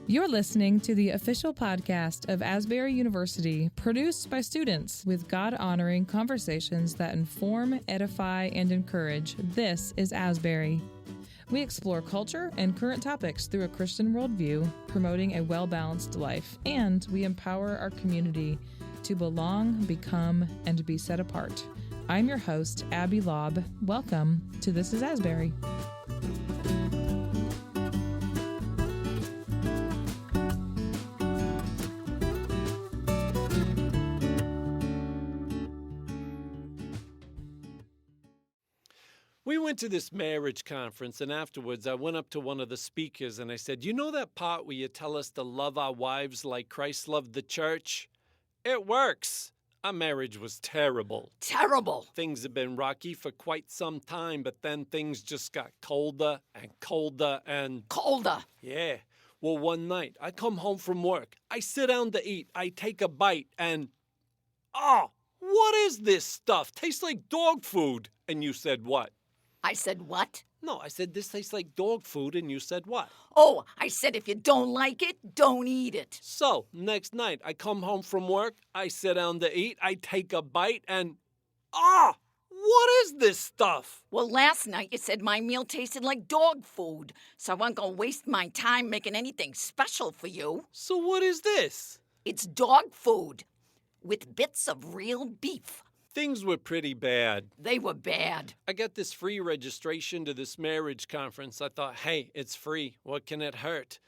You're listening to the official podcast of Asbury University, produced by students with God-honoring conversations that inform, edify, and encourage. This is Asbury. We explore culture and current topics through a Christian worldview, promoting a well-balanced life, and we empower our community to belong, become, and be set apart. I'm your host, Abby Lobb. Welcome to This is Asbury. We went to this marriage conference, and afterwards I went up to one of the speakers and I said, "You know that part where you tell us to love our wives like Christ loved the church? It works." Our marriage was terrible. Terrible. Things had been rocky for quite some time, but then things just got colder and colder and... Colder. Yeah. Well, one night, I come home from work. I sit down to eat. I take a bite and... Oh, what is this stuff? Tastes like dog food. And you said what? I said what? No, I said this tastes like dog food, and you said what? Oh, I said if you don't like it, don't eat it. So, next night, I come home from work, I sit down to eat, I take a bite, and... what is this stuff? Well, last night you said my meal tasted like dog food, so I wasn't going to waste my time making anything special for you. So what is this? It's dog food with bits of real beef. Things were pretty bad. They were bad. I got this free registration to this marriage conference. I thought, hey, it's free. What can it hurt?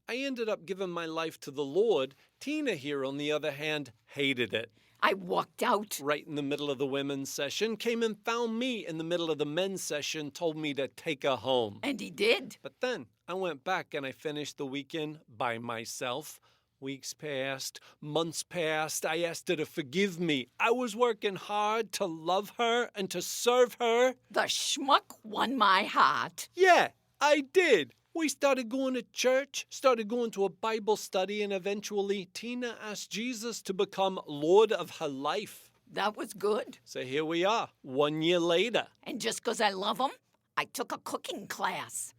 I ended up giving my life to the Lord. Tina here, on the other hand, hated it. I walked out. Right in the middle of the women's session, came and found me in the middle of the men's session, told me to take her home. And he did. But then I went back and I finished the weekend by myself. Weeks passed, months passed. I asked her to forgive me. I was working hard to love her and to serve her. The schmuck won my heart. Yeah, I did. We started going to church, started going to a Bible study, and eventually Tina asked Jesus to become Lord of her life. That was good. So here we are, 1 year later. And just because I love him, I took a cooking class.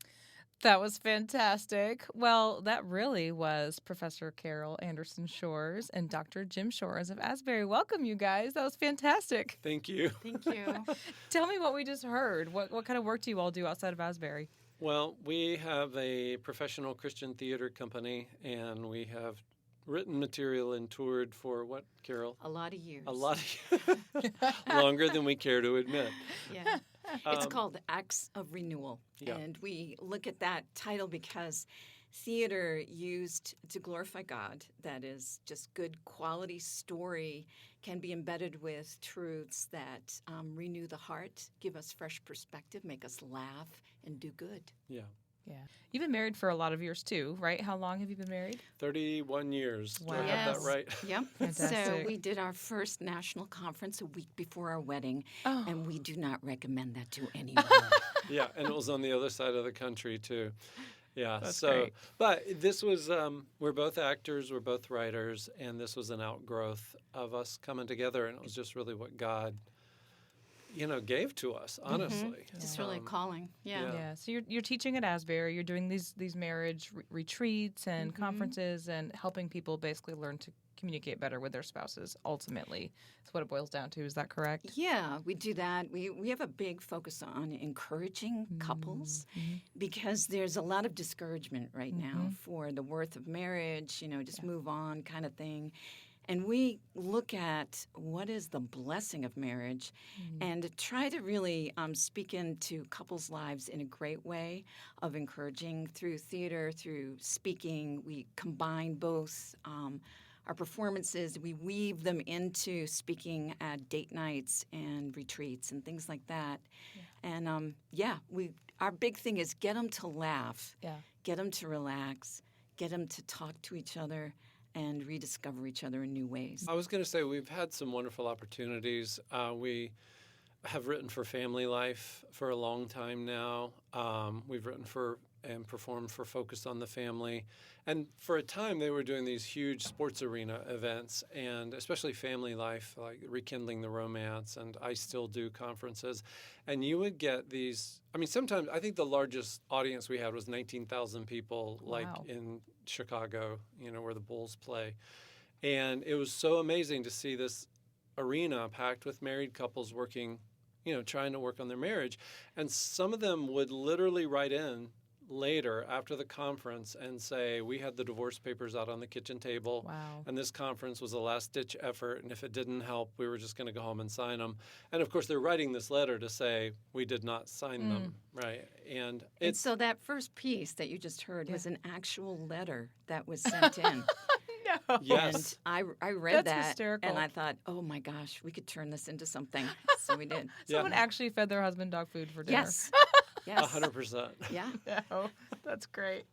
That was fantastic. Well, that really was Professor Carol Anderson Shores and Dr. Jim Shores of Asbury. Welcome, you guys. That was fantastic. Thank you. Thank you. Tell me what we just heard. What kind of work do you all do outside of Asbury? Well, we have a professional Christian theater company, and we have written material and toured for what, Carol? A lot of years. A lot of longer than we care to admit. Yeah. It's called Acts of Renewal. Yeah. And we look at that title because theater used to glorify God, that is just good quality story, can be embedded with truths that renew the heart, give us fresh perspective, make us laugh, and do good. Yeah. Yeah. You've been married for a lot of years too, right? How long have you been married? 31 years. Wow. Do I have that right? Yep. Fantastic. So we did our first national conference a week before our wedding, and we do not recommend that to anyone. Yeah, and it was on the other side of the country too. Yeah, That's so great. But this was we're both actors, we're both writers, and this was an outgrowth of us coming together, and it was just really what God gave to us, honestly. Just really calling. Yeah. Yeah. So you're teaching at Asbury. You're doing these marriage retreats and conferences and helping people basically learn to communicate better with their spouses. Ultimately, that's what it boils down to. Is that correct? Yeah, we do that. We have a big focus on encouraging couples because there's a lot of discouragement right now for the worth of marriage, just move on kind of thing. And we look at what is the blessing of marriage and try to really speak into couples' lives in a great way of encouraging through theater, through speaking. We combine both our performances. We weave them into speaking at date nights and retreats and things like that. Yeah. And, our big thing is get them to laugh, get them to relax, get them to talk to each other, and rediscover each other in new ways. I was going to say we've had some wonderful opportunities. We have written for Family Life for a long time now. We've written for and performed for Focus on the Family. And for a time, they were doing these huge sports arena events, and especially Family Life, like Rekindling the Romance, and I still do conferences. And you would get these, sometimes I think the largest audience we had was 19,000 people, like Wow. in Chicago, where the Bulls play. And it was so amazing to see this arena packed with married couples working, trying to work on their marriage. And some of them would literally write in later after the conference and say, we had the divorce papers out on the kitchen table. Wow. And this conference was a last-ditch effort. And if it didn't help, we were just going to go home and sign them. And, of course, they're writing this letter to say we did not sign them, right? And so that first piece that you just heard was an actual letter that was sent in. No. Yes. And I read That's that, hysterical. and I thought, oh, my gosh, we could turn this into something. So we did. Someone actually fed their husband dog food for dinner. Yes. Yes. 100%. Yeah. No, that's great.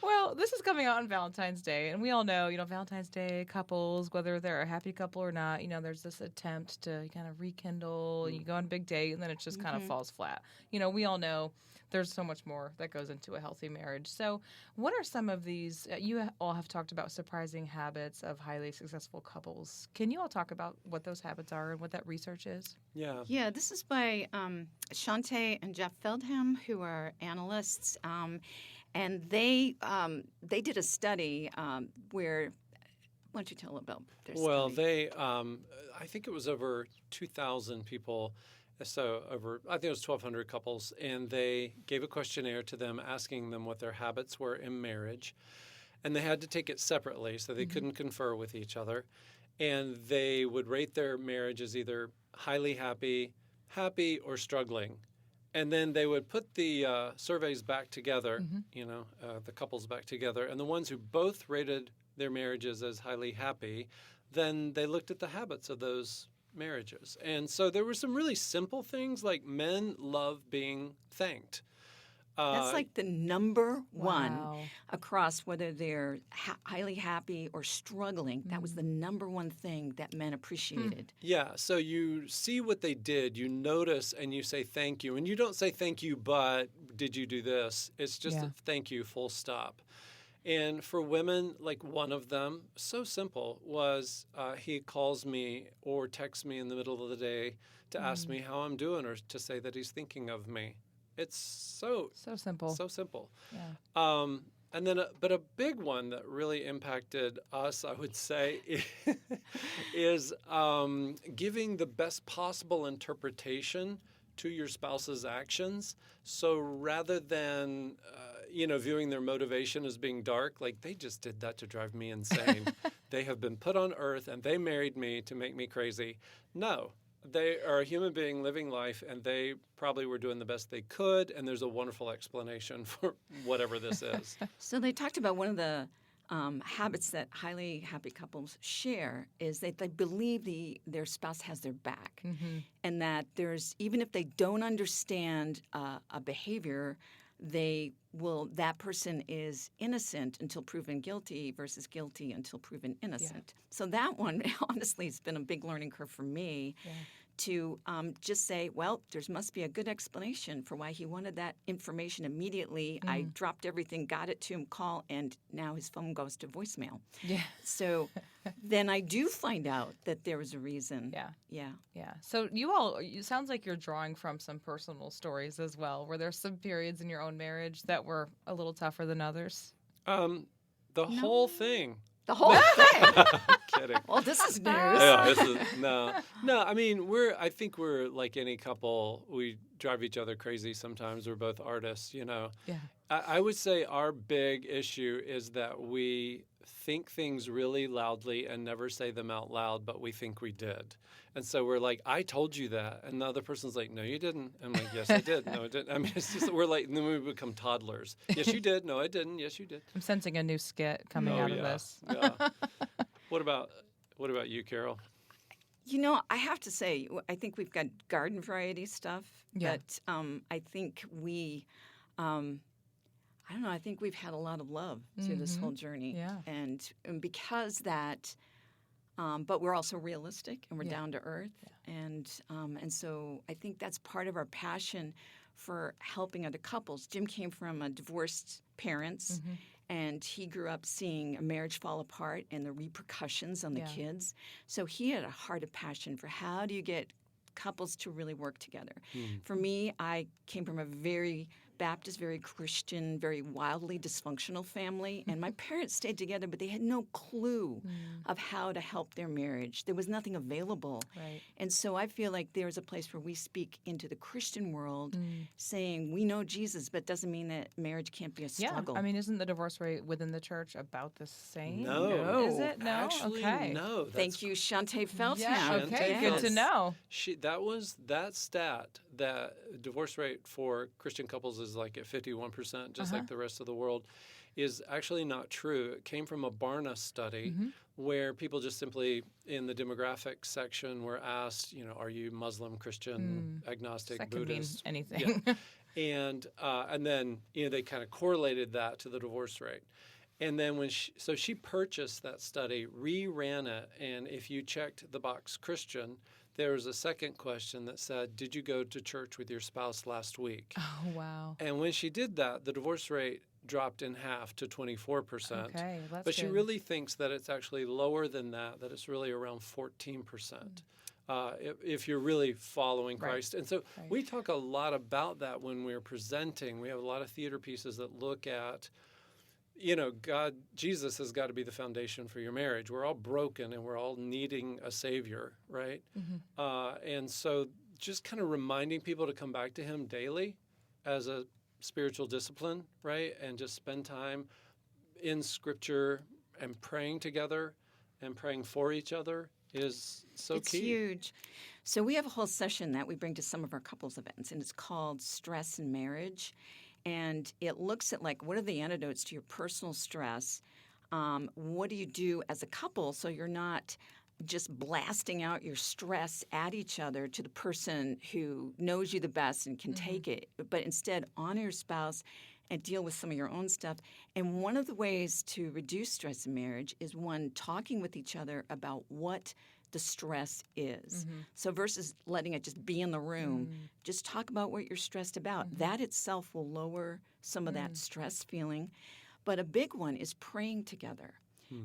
Well, this is coming out on Valentine's Day, and we all know, Valentine's Day couples, whether they're a happy couple or not, there's this attempt to kind of rekindle, and you go on a big date, and then it just kind of falls flat. We all know there's so much more that goes into a healthy marriage. So what are some of these, you all have talked about surprising habits of highly successful couples. Can you all talk about what those habits are and what that research is? Yeah. Yeah, this is by Shante and Jeff Feldham, who are analysts, and they did a study where. Why don't you tell about their study? Well, they, I think it was over 2,000 people. So I think it was 1,200 couples, and they gave a questionnaire to them asking them what their habits were in marriage. And they had to take it separately, so they couldn't confer with each other. And they would rate their marriage as either highly happy, or struggling. And then they would put the surveys back together, the couples back together. And the ones who both rated their marriages as highly happy, then they looked at the habits of those marriages. And so there were some really simple things, like men love being thanked. That's like the number one Wow. across whether they're highly happy or struggling. That was the number one thing that men appreciated. Yeah, so you see what they did, you notice, and you say thank you. And you don't say thank you, but did you do this? It's just a thank you, full stop. And for women, like one of them, so simple, was he calls me or texts me in the middle of the day to ask me how I'm doing or to say that he's thinking of me. It's so simple. So simple. Yeah. And then, but a big one that really impacted us, I would say, is giving the best possible interpretation to your spouse's actions. So rather than viewing their motivation as being dark, like they just did that to drive me insane. They have been put on earth and they married me to make me crazy. No, they are a human being living life, and they probably were doing the best they could, and there's a wonderful explanation for whatever this is. So they talked about one of the habits that highly happy couples share is that they believe their spouse has their back, and that even if they don't understand a behavior, that person is innocent until proven guilty versus guilty until proven innocent. So that one, honestly, has been a big learning curve for me to just say, well, there must be a good explanation for why he wanted that information immediately. I dropped everything, got it to him, call, and now his phone goes to voicemail. Yeah. So then I do find out that there was a reason. Yeah. So it sounds like you're drawing from some personal stories as well. Were there some periods in your own marriage that were a little tougher than others? Whole thing. The whole thing. Kidding. Well, this is news. Yeah, no. I mean, I think we're like any couple. We drive each other crazy sometimes. We're both artists, Yeah. I would say our big issue is that we think things really loudly and never say them out loud, but we think we did. And so we're like, I told you that. And the other person's like, no, you didn't. I'm like, yes, I did. No, I didn't. I mean, it's just, we're like, and then we become toddlers. Yes, you did. No, I didn't. Yes, you did. I'm sensing a new skit coming out of this. Yeah. What about you, Carol? I have to say, I think we've got garden variety stuff. Yeah. But I think I think we've had a lot of love through this whole journey. Yeah. And because that, but we're also realistic and we're down to earth. Yeah. And so I think that's part of our passion for helping other couples. Jim came from divorced parents, and he grew up seeing a marriage fall apart and the repercussions on the kids. So he had a heart of passion for how do you get couples to really work together. For me, I came from a very Baptist, very Christian, very wildly dysfunctional family. And my parents stayed together, but they had no clue of how to help their marriage. There was nothing available. Right. And so I feel like there's a place where we speak into the Christian world saying we know Jesus, but doesn't mean that marriage can't be a struggle. Yeah, I mean, isn't the divorce rate within the church about the same? No. Is it? No? Actually, okay. no. Thank you, Shante Feldham. Yeah, okay, good to know. That stat, that divorce rate for Christian couples is like at 51%, just like the rest of the world, is actually not true. It came from a Barna study where people just simply in the demographic section were asked, are you Muslim, Christian, agnostic, That could mean Buddhist? anything. Yeah. And then they kind of correlated that to the divorce rate. And then when she purchased that study, reran it, and if you checked the box Christian, there was a second question that said, did you go to church with your spouse last week? Oh, wow. And when she did that, the divorce rate dropped in half to 24%. Okay, that's but she good. really thinks that it's actually lower than that it's really around 14%. If you're really following Christ. And so we talk a lot about that when we're presenting. We have a lot of theater pieces that look at, Jesus has got to be the foundation for your marriage. We're all broken and we're all needing a savior, right? And so just kind of reminding people to come back to him daily as a spiritual discipline, right? And just spend time in Scripture and praying together and praying for each other is so It's key. huge. So we have a whole session that we bring to some of our couples events, and it's called Stress in Marriage. And it looks at what are the antidotes to your personal stress? What do you do as a couple so you're not just blasting out your stress at each other to the person who knows you the best and can take it, but instead honor your spouse and deal with some of your own stuff. And one of the ways to reduce stress in marriage is talking with each other about what the stress is. So versus letting it just be in the room, just talk about what you're stressed about. That itself will lower some of that stress feeling. But a big one is praying together.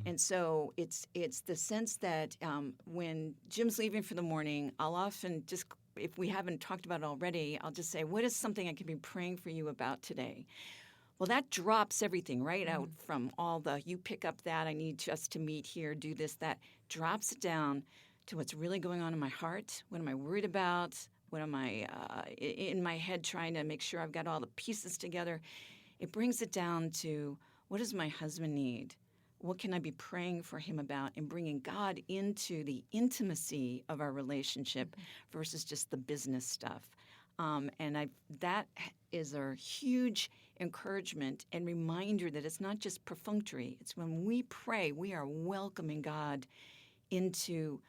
And so it's the sense that when Jim's leaving for the morning, I'll often just, if we haven't talked about it already, I'll just say, what is something I can be praying for you about today? Well, that drops everything right out from all the, you pick up that, I need us to meet here, do this, that, drops it down to what's really going on in my heart. What am I worried about? What am I in my head trying to make sure I've got all the pieces together? It brings it down to, what does my husband need? What can I be praying for him about, and bringing God into the intimacy of our relationship versus just the business stuff. That is a huge encouragement and reminder that it's not just perfunctory. It's when we pray, we are welcoming God into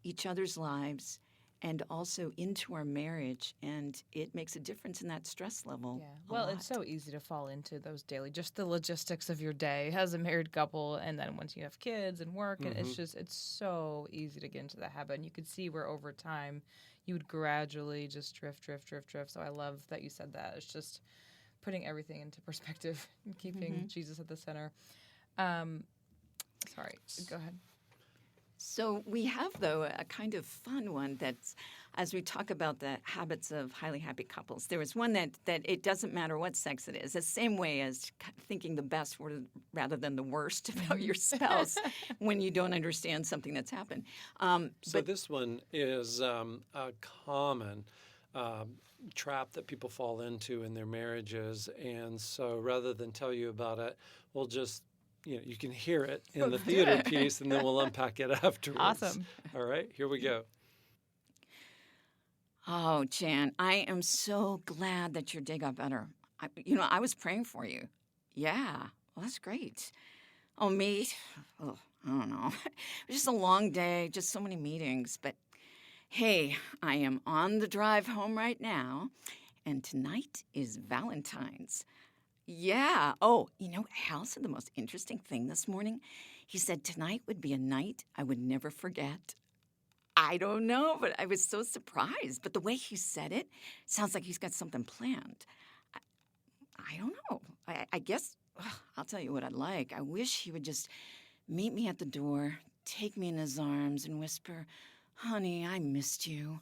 each other's lives and also into our marriage, and it makes a difference in that stress level. Yeah. Well, it's so easy to fall into those daily, just the logistics of your day as a married couple, and then once you have kids and work, and it's so easy to get into the habit. And you could see where over time you would gradually just drift. So I love that you said that. It's just putting everything into perspective and keeping Jesus at the center. Sorry, go ahead. So we have, though, a kind of fun one that's, as we talk about the habits of highly happy couples, there was one that it doesn't matter what sex it is. The same way as thinking the best rather than the worst about your spouse when you don't understand something that's happened. So this one is a common trap that people fall into in their marriages. And so rather than tell you about it, we'll just you can hear it in the theater piece, and then we'll unpack it afterwards. Awesome. All right, here we go. Oh, Jan, I am so glad that your day got better. I was praying for you. Yeah, well, that's great. Oh, me? Oh, I don't know. It was just a long day, just so many meetings. But hey, I am on the drive home right now, and tonight is Valentine's. Yeah. Oh, Hal said the most interesting thing this morning. He said tonight would be a night I would never forget. I don't know, but I was so surprised. But the way he said it sounds like he's got something planned. I don't know. I guess I'll tell you what I'd like. I wish he would just meet me at the door, take me in his arms, and whisper, "Honey, I missed you."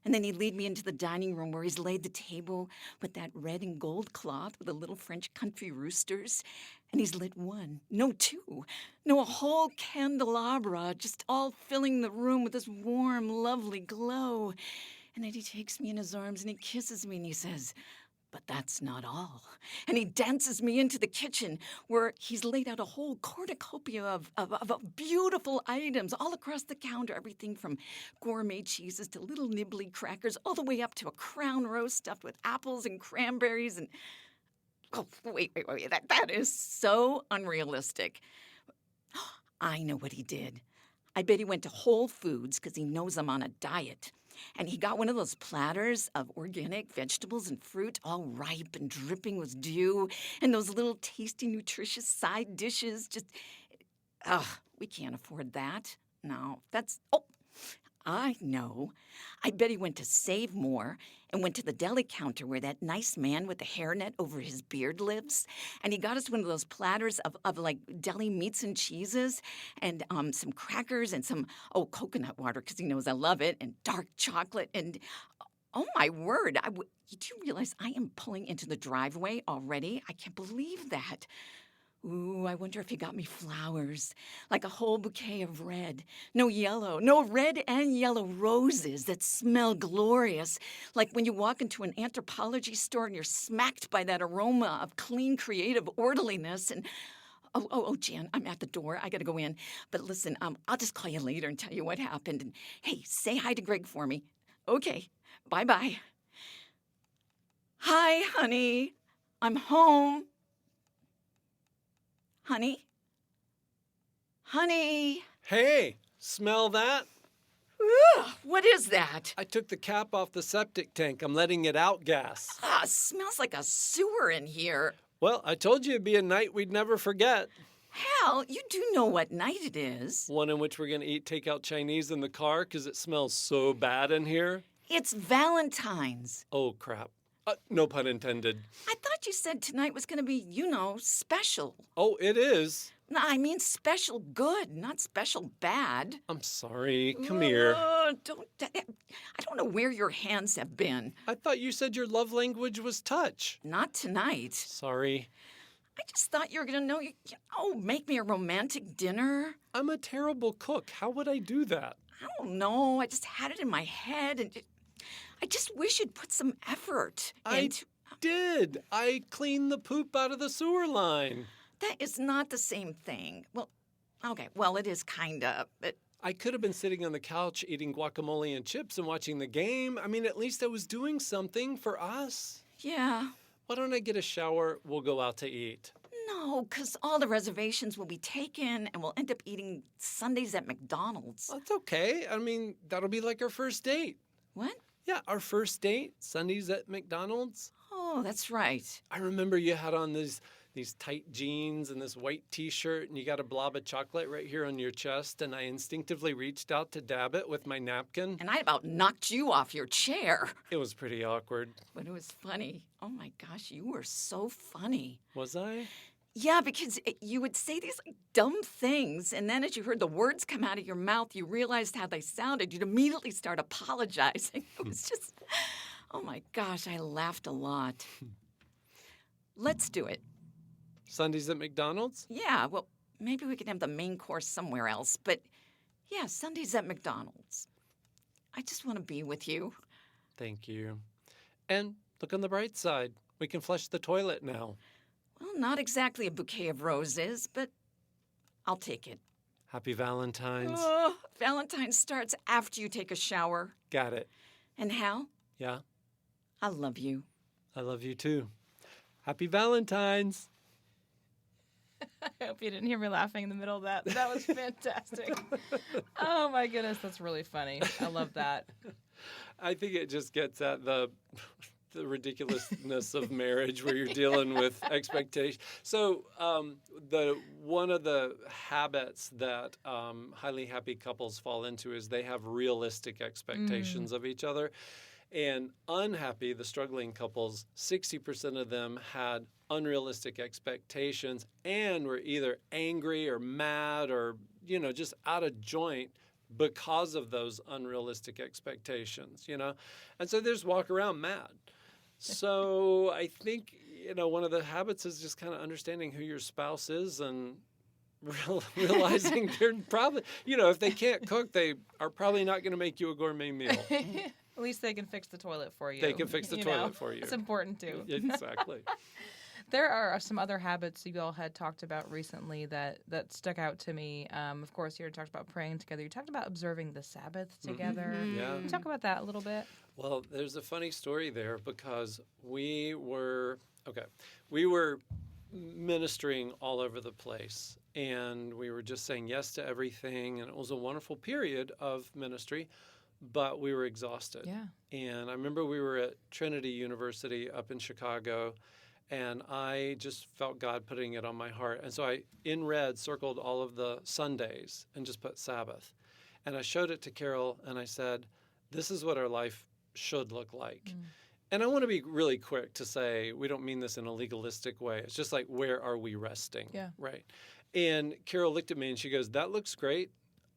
And then he'd lead me into the dining room where he's laid the table with that red and gold cloth with the little French country roosters. And he's lit one, no two, no a whole candelabra, just all filling the room with this warm, lovely glow. And then he takes me in his arms and he kisses me and he says, "But that's not all." And he dances me into the kitchen where he's laid out a whole cornucopia of beautiful items all across the counter, everything from gourmet cheeses to little nibbly crackers, all the way up to a crown roast stuffed with apples and cranberries and... Oh, wait. That is so unrealistic. I know what he did. I bet he went to Whole Foods because he knows I'm on a diet. And he got one of those platters of organic vegetables and fruit, all ripe and dripping with dew, and those little tasty, nutritious side dishes. We can't afford that. No, I know. I bet he went to Save More and went to the deli counter where that nice man with the hairnet over his beard lives. And he got us one of those platters of like deli meats and cheeses and some crackers and some, coconut water because he knows I love it, and dark chocolate. And oh, my word, you do realize I am pulling into the driveway already? I can't believe that. Ooh, I wonder if he got me flowers, like a whole bouquet of red. No yellow, no red and yellow roses that smell glorious, like when you walk into an anthropology store and you're smacked by that aroma of clean, creative orderliness. And Jan, I'm at the door. I gotta go in. But listen, I'll just call you later and tell you what happened. And hey, say hi to Greg for me. Okay, bye-bye. Hi, honey. I'm home. Honey? Honey? Hey, smell that? Ugh, what is that? I took the cap off the septic tank. I'm letting it out gas. Smells like a sewer in here. Well, I told you it'd be a night we'd never forget. Hal, you do know what night it is. One in which we're going to eat takeout Chinese in the car because it smells so bad in here. It's Valentine's. Oh, crap. No pun intended. I thought you said tonight was going to be, special. Oh, it is? No, I mean special good, not special bad. I'm sorry. Come here. I don't know where your hands have been. I thought you said your love language was touch. Not tonight. Sorry. I just thought you were going to make me a romantic dinner. I'm a terrible cook. How would I do that? I don't know. I just had it in my head, and I just wish you'd put some effort into... I did. I cleaned the poop out of the sewer line. That is not the same thing. Well, okay. Well, it is kind of, but... I could have been sitting on the couch eating guacamole and chips and watching the game. I mean, at least I was doing something for us. Yeah. Why don't I get a shower? We'll go out to eat. No, because all the reservations will be taken and we'll end up eating Sundays at McDonald's. That's okay. I mean, that'll be like our first date. What? Yeah, our first date, Sundays at McDonald's. Oh, that's right. I remember you had on these tight jeans and this white T-shirt, and you got a blob of chocolate right here on your chest, and I instinctively reached out to dab it with my napkin. And I about knocked you off your chair. It was pretty awkward. But it was funny. Oh, my gosh, you were so funny. Was I? Yeah, because you would say these dumb things, and then as you heard the words come out of your mouth, you realized how they sounded. You'd immediately start apologizing. It was just, oh my gosh, I laughed a lot. Let's do it. Sundays at McDonald's? Yeah, well, maybe we can have the main course somewhere else, but yeah, Sundays at McDonald's. I just want to be with you. Thank you. And look on the bright side. We can flush the toilet now. Well, not exactly a bouquet of roses, but I'll take it. Happy Valentine's. Oh, Valentine's starts after you take a shower. Got it. And Hal? Yeah? I love you. I love you too. Happy Valentine's. I hope you didn't hear me laughing in the middle of that. That was fantastic. Oh, my goodness. That's really funny. I love that. I think it just gets at the ridiculousness of marriage where you're dealing with expectations. So one of the habits that highly happy couples fall into is they have realistic expectations of each other. And unhappy, the struggling couples, 60% of them had unrealistic expectations and were either angry or mad or, just out of joint because of those unrealistic expectations, you know? And so they just walk around mad. So I think, you know, one of the habits is just kind of understanding who your spouse is and realizing they're probably, you know, if they can't cook, they are probably not going to make you a gourmet meal. At least they can fix the toilet for you. They can fix the toilet for you. It's important too. Exactly. There are some other habits you all had talked about recently that stuck out to me. Of course, you talked about praying together. You talked about observing the Sabbath together. Yeah. Can you talk about that a little bit? Well, there's a funny story there because we were ministering all over the place, and we were just saying yes to everything, and it was a wonderful period of ministry, but we were exhausted. Yeah. And I remember we were at Trinity University up in Chicago, and I just felt God putting it on my heart. And so I, in red, circled all of the Sundays and just put Sabbath. And I showed it to Carol, and I said, this is what our life should look like. And I want to be really quick to say we don't mean this in a legalistic way. It's just like, where are we resting? Yeah. Right. And Carol looked at me and she goes, that looks great.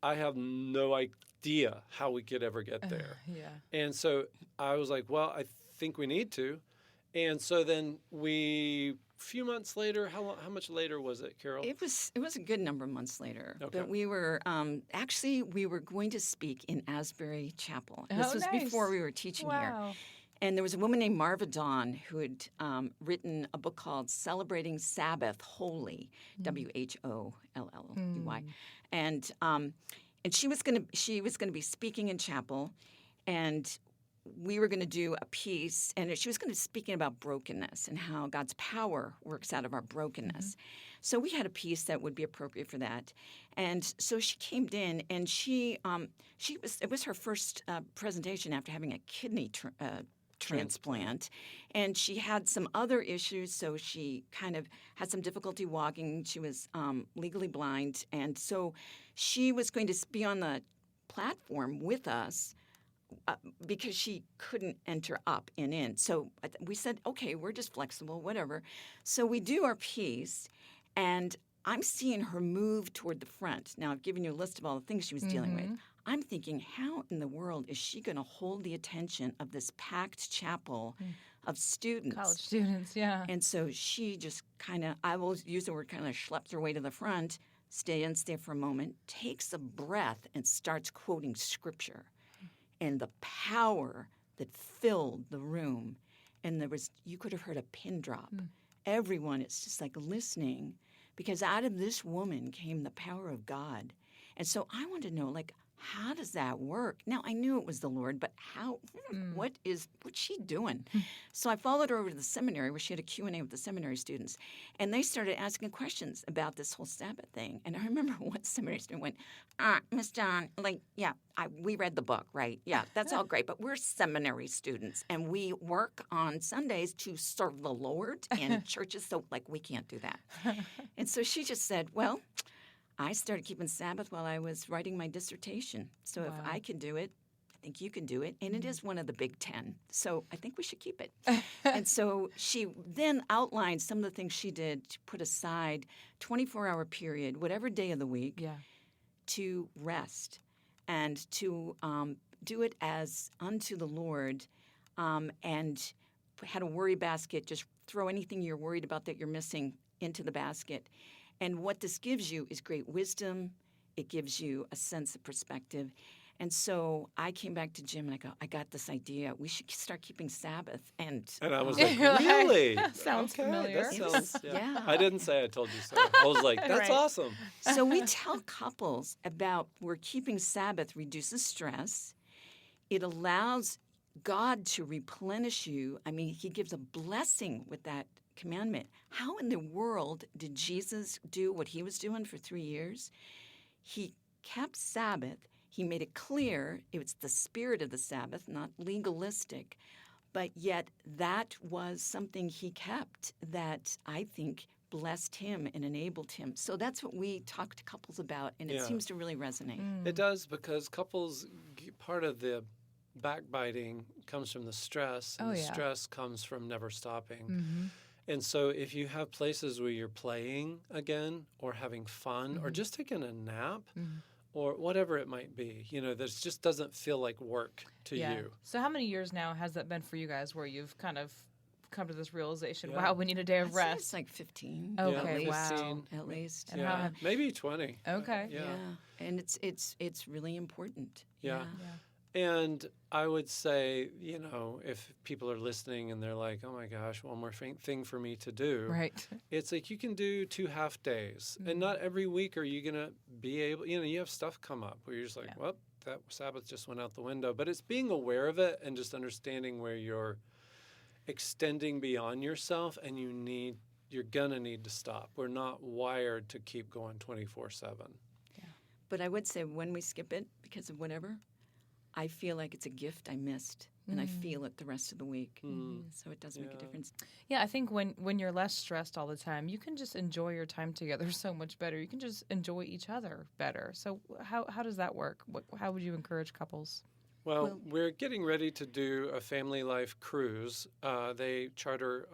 I have no idea how we could ever get there. Yeah. And so I was like, well, I think we need to. And so then a few months later, how much later was it, Carol? It was a good number of months later. Okay. But we were we were going to speak in Asbury Chapel. This Oh, was nice. before we were teaching here. Wow. And there was a woman named Marva Dawn who had written a book called Celebrating Sabbath Holy, WHOLLY. And she was going to be speaking in chapel, and we were going to do a piece, and she was going to be speaking about brokenness and how God's power works out of our brokenness. So we had a piece that would be appropriate for that. And so she came in, and it was her first presentation after having a kidney transplant, and she had some other issues, so she kind of had some difficulty walking. She was legally blind, and so she was going to be on the platform with us because she couldn't enter up and in. So we said, okay, we're just flexible, whatever. So we do our piece, and I'm seeing her move toward the front. Now, I've given you a list of all the things she was dealing with. I'm thinking, how in the world is she going to hold the attention of this packed chapel of students? College students, yeah. And so she just kind of, I will use the word kind of schlepped her way to the front, stay for a moment, takes a breath, and starts quoting scripture. And the power that filled the room. And you could have heard a pin drop. Everyone is just like listening, because out of this woman came the power of God. And so I want to know, like, how does that work? Now, I knew it was the Lord, but how? What's she doing? So I followed her over to the seminary where she had a Q&A with the seminary students, and they started asking questions about this whole Sabbath thing. And I remember one seminary student went, Miss John, we read the book, right? Yeah, that's all great, but we're seminary students, and we work on Sundays to serve the Lord in churches, so, we can't do that. And so she just said, well, I started keeping Sabbath while I was writing my dissertation. So if I can do it, I think you can do it. And it is one of the big 10. So I think we should keep it. And so she then outlined some of the things she did to put aside 24-hour period, whatever day of the week, to rest and to do it as unto the Lord, and had a worry basket. Just throw anything you're worried about that you're missing into the basket. And what this gives you is great wisdom. It gives you a sense of perspective. And so I came back to Jim and I go, I got this idea. We should start keeping Sabbath. And I was like, really? Sounds familiar. That sounds, yeah. I didn't say I told you so. I was like, that's awesome. So we tell couples about where keeping Sabbath reduces stress. It allows God to replenish you. I mean, he gives a blessing with that commandment. How in the world did Jesus do what he was doing for 3 years? He kept Sabbath. He made it clear it was the spirit of the Sabbath, not legalistic, but yet that was something he kept that I think blessed him and enabled him. So that's what we talk to couples about, and it seems to really resonate. It does, because couples, part of the backbiting comes from the stress, and the stress comes from never stopping. And so if you have places where you're playing again or having fun or just taking a nap or whatever it might be, that it just doesn't feel like work to you. So how many years now has that been for you guys where you've kind of come to this realization, Yeah. wow, we need a day of I'd say rest? it's like 15. Okay, Yeah, wow. 15. At least. And how have- maybe 20. Okay. Yeah. And it's really important. Yeah. And I would say, if people are listening and they're like, oh my gosh, one more thing for me to do. Right. It's like you can do 2 half days. And not every week are you going to be able, you have stuff come up where you're just like, well, that Sabbath just went out the window. But it's being aware of it and just understanding where you're extending beyond yourself and you're going to need to stop. We're not wired to keep going 24/7. But I would say when we skip it because of whatever, I feel like it's a gift I missed, and I feel it the rest of the week. So it does make a difference. Yeah, I think when you're less stressed all the time, you can just enjoy your time together so much better. You can just enjoy each other better. So how does that work? How would you encourage couples? Well, we're getting ready to do a family life cruise. They charter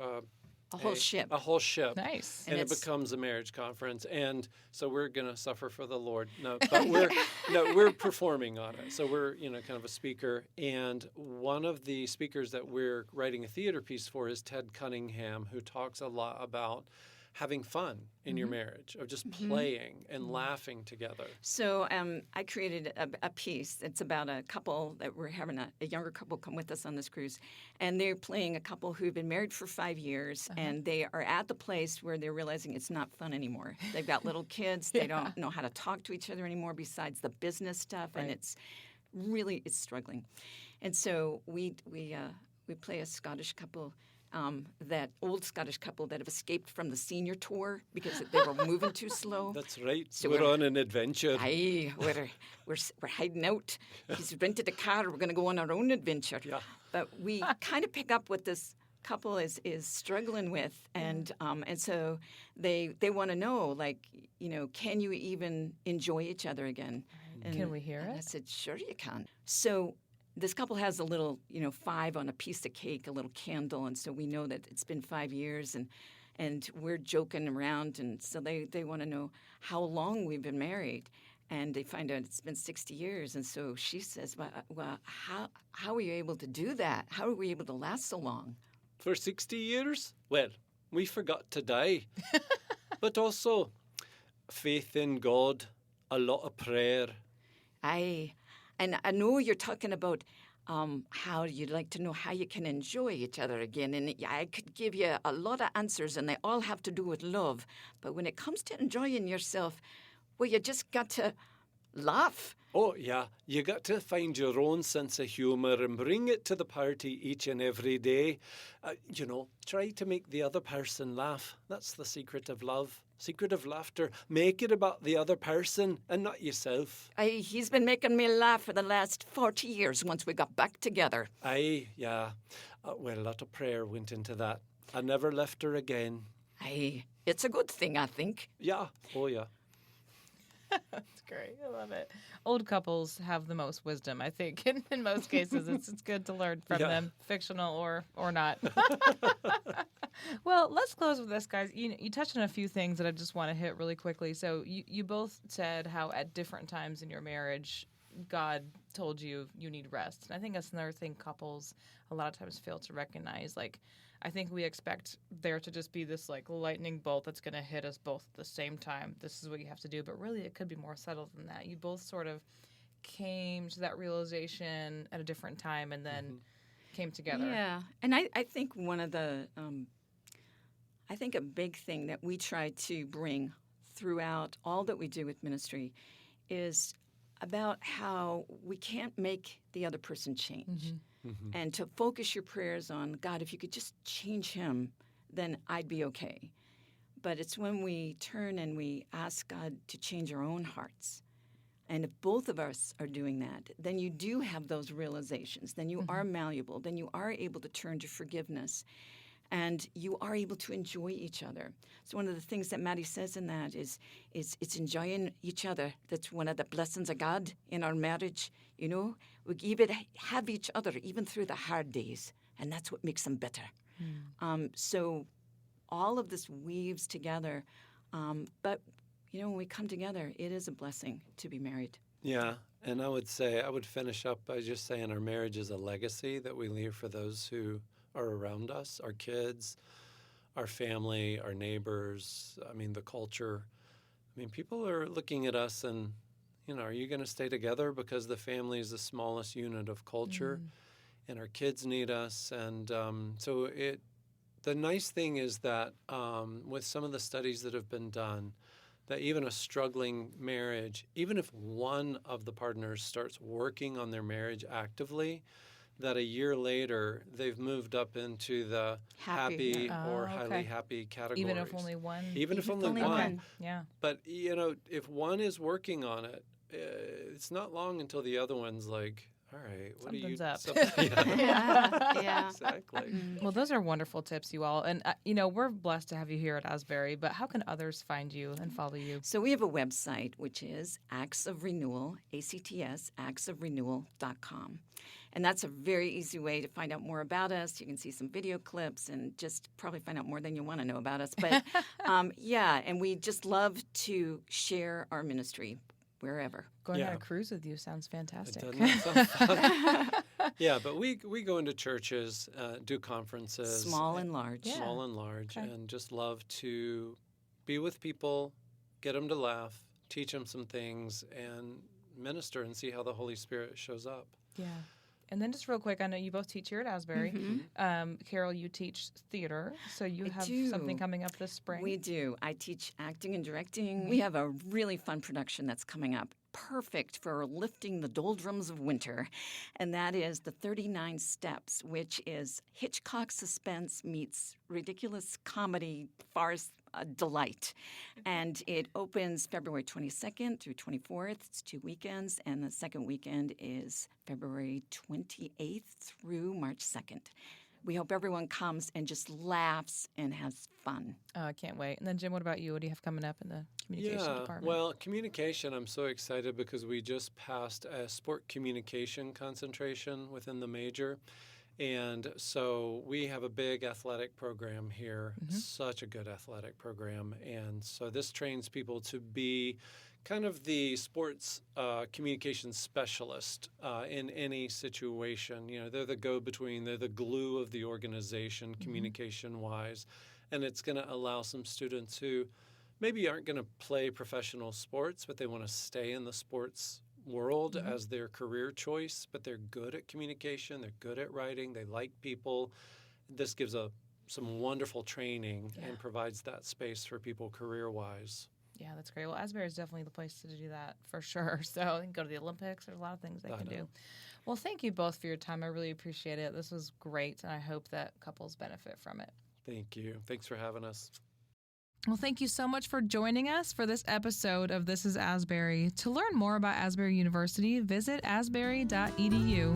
A whole ship. A whole ship. Nice. And it it's- becomes a marriage conference. And so we're going to suffer for the Lord. No, but we're performing on it. So we're, kind of a speaker. And one of the speakers that we're writing a theater piece for is Ted Cunningham, who talks a lot about having fun in your marriage, of just playing and laughing together. So I created a piece. It's about a couple that we're having a younger couple come with us on this cruise. And they're playing a couple who've been married for 5 years. And they are at the place where they're realizing it's not fun anymore. They've got little kids. They don't know how to talk to each other anymore besides the business stuff. And it's struggling. And so we play a Scottish couple, that old Scottish couple that have escaped from the senior tour because they were moving too slow. That's right. So we're on an adventure. Aye, we're hiding out. He's rented a car. We're going to go on our own adventure. Yeah. But we kind of pick up what this couple is struggling with, and so they want to know, like, can you even enjoy each other again? Can we hear and it? I said, sure you can. So this couple has a little, 5 on a piece of cake, a little candle, and so we know that it's been 5 years, and we're joking around, and so they want to know how long we've been married, and they find out it's been 60 years, and so she says, well, how are you able to do that? How are we able to last so long? For 60 years? Well, we forgot to die. But also, faith in God, a lot of prayer. Aye. And I know you're talking about how you'd like to know how you can enjoy each other again. And I could give you a lot of answers, and they all have to do with love. But when it comes to enjoying yourself, well, you just got to laugh. Oh, yeah. You got to find your own sense of humour and bring it to the party each and every day. Try to make the other person laugh. That's the secret of love. Secret of laughter. Make it about the other person and not yourself. Aye, he's been making me laugh for the last 40 years once we got back together. Aye, yeah. Well, a lot of prayer went into that. I never left her again. Aye, it's a good thing, I think. Yeah. Oh, yeah. That's great. I love it. Old couples have the most wisdom, I think. In most cases, it's good to learn from them, fictional or not. Well, let's close with this, guys. You touched on a few things that I just want to hit really quickly. So you both said how at different times in your marriage, God told you need rest. And I think that's another thing couples a lot of times fail to recognize. Like, I think we expect there to just be this like lightning bolt that's going to hit us both at the same time. This is what you have to do. But really, it could be more subtle than that. You both sort of came to that realization at a different time and then came together. Yeah. And I think one of the, I think a big thing that we try to bring throughout all that we do with ministry is about how we can't make the other person change. And to focus your prayers on, God, if you could just change him, then I'd be okay. But it's when we turn and we ask God to change our own hearts. And if both of us are doing that, then you do have those realizations. Then you are malleable. Then you are able to turn to forgiveness. And you are able to enjoy each other. So one of the things that Maddie says in that is it's enjoying each other. That's one of the blessings of God in our marriage. We even have each other even through the hard days, and that's what makes them better. So all of this weaves together. But when we come together, it is a blessing to be married. Yeah, and I would finish up by just saying our marriage is a legacy that we leave for those who are around us, our kids, our family, our neighbors, the culture. People are looking at us and, are you going to stay together? Because the family is the smallest unit of culture, and our kids need us. And the nice thing is that with some of the studies that have been done, that even a struggling marriage, even if one of the partners starts working on their marriage actively, that a year later they've moved up into the happy or highly happy categories. Even if only one? Even if only one. Okay. Yeah. But, if one is working on it, it's not long until the other one's like, all right, what Something's are you... up. Yeah. Exactly. Well, those are wonderful tips, you all. And, we're blessed to have you here at Asbury, but how can others find you and follow you? So we have a website, which is Acts of Renewal, ACTS, actsofrenewal.com. And that's a very easy way to find out more about us. You can see some video clips and just probably find out more than you want to know about us. But, and we just love to share our ministry wherever. Going on a cruise with you sounds fantastic. It doesn't sound fun. Yeah, but we go into churches, do conferences. Small and large. Yeah. Small and large, Okay. and just love to be with people, get them to laugh, teach them some things, and minister and see how the Holy Spirit shows up. Yeah. And then just real quick, I know you both teach here at Asbury. Carol, you teach theater, so you have something coming up this spring. We do. I teach acting and directing. We have a really fun production that's coming up, perfect for lifting the doldrums of winter, and that is The 39 Steps, which is Hitchcock suspense meets ridiculous comedy farce delight. And it opens February 22nd through 24th. It's 2 weekends, and the second weekend is February 28th through March 2nd. We hope everyone comes and just laughs and has fun. I can't wait. And then, Jim, what about you? What do you have coming up in the communication department? Well, communication, I'm so excited because we just passed a sport communication concentration within the major. And so we have a big athletic program here, such a good athletic program. And so this trains people to be kind of the sports communication specialist in any situation. They're the go-between, they're the glue of the organization communication-wise. And it's going to allow some students who maybe aren't going to play professional sports, but they want to stay in the sports world as their career choice, but they're good at communication, they're good at writing, they like people. This gives some wonderful training and provides that space for people career-wise. Yeah, that's great. Well, Asbury is definitely the place to do that for sure. So they can go to the Olympics. There's a lot of things they can do. Well, thank you both for your time. I really appreciate it. This was great, and I hope that couples benefit from it. Thank you. Thanks for having us. Well, thank you so much for joining us for this episode of This is Asbury. To learn more about Asbury University, visit asbury.edu.